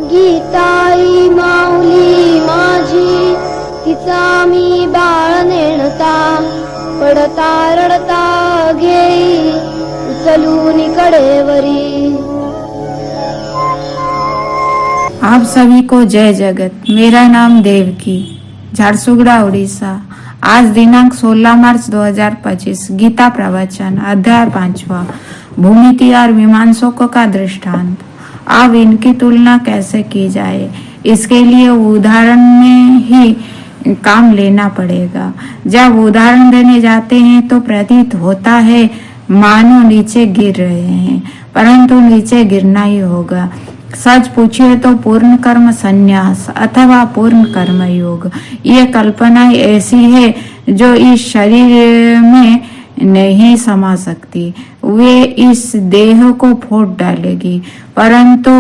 गीताई माऊली माझी तिचा मी बाळ नेणता पडता रडता घेई उचलून कडेवरी। आप सभी को जय जगत। मेरा नाम देवकी, झारसुगड़ा उड़ीसा। आज दिनांक 16 मार्च 2025। गीता प्रवचन अध्याय 5वां, भूमिति और मीमांसकों का दृष्टांत। अब इनकी तुलना कैसे की जाए, इसके लिए उदाहरण में ही काम लेना पड़ेगा। जब उदाहरण देने जाते हैं तो प्रतीत होता है मानो नीचे गिर रहे हैं, परंतु नीचे गिरना ही होगा। सच पूछिए तो पूर्ण कर्म संन्यास अथवा पूर्ण कर्म योग, ये कल्पना ऐसी है जो इस शरीर में नहीं समा सकती। वे इस देह को फोड़ डालेगी, परंतु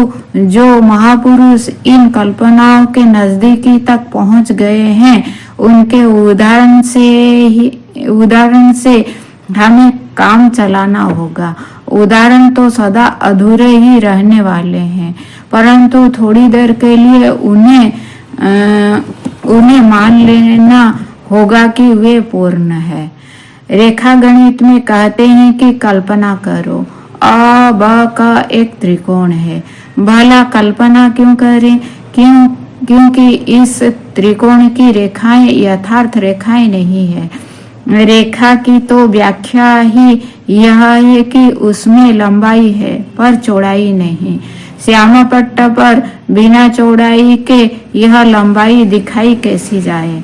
जो महापुरुष इन कल्पनाओं के नजदीकी तक पहुंच गए हैं, उनके उदाहरण से हमें काम चलाना होगा। उदाहरण तो सदा अधूरे ही रहने वाले हैं, परंतु थोड़ी देर के लिए उन्हें मान लेना होगा कि वे पूर्ण है। रेखा गणित में कहते हैं कि कल्पना करो, अ ब का एक त्रिकोण है। भला कल्पना क्यों करें? क्योंकि इस त्रिकोण की रेखाएं यथार्थ रेखाएं नहीं है। रेखा की तो व्याख्या ही यह है कि उसमें लंबाई है पर चौड़ाई नहीं। श्यामा पट्ट पर बिना चौड़ाई के यह लंबाई दिखाई कैसी जाए?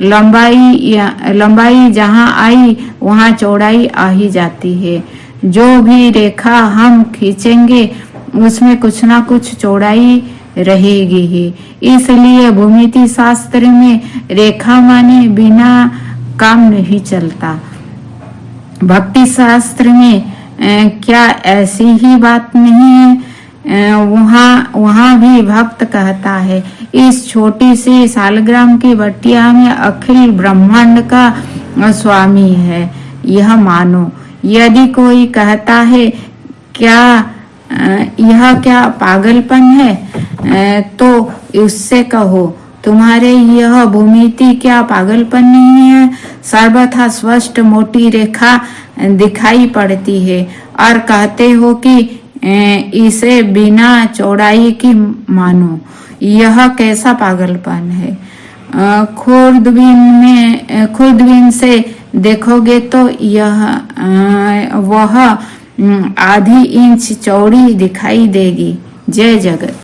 लंबाई जहाँ आई वहाँ चौड़ाई आ ही जाती है। जो भी रेखा हम खींचेंगे उसमें कुछ ना कुछ चौड़ाई रहेगी ही। इसलिए भूमिति शास्त्र में रेखा माने बिना काम नहीं चलता। भक्ति शास्त्र में क्या ऐसी ही बात नहीं है? वहाँ भी भक्त कहता है, इस छोटी सी सालग्राम की बटिया में अखिल ब्रह्मांड का स्वामी है, यह मानो। यदि कोई कहता है यह क्या पागलपन है, तो उससे कहो, तुम्हारे यह भूमिति क्या पागलपन नहीं है? सर्वथा स्पष्ट मोटी रेखा दिखाई पड़ती है और कहते हो कि इसे बिना चौड़ाई की मानो। यह कैसा पागलपन है? खुर्दबीन से देखोगे तो वह आधी इंच चौड़ी दिखाई देगी। जय जगत।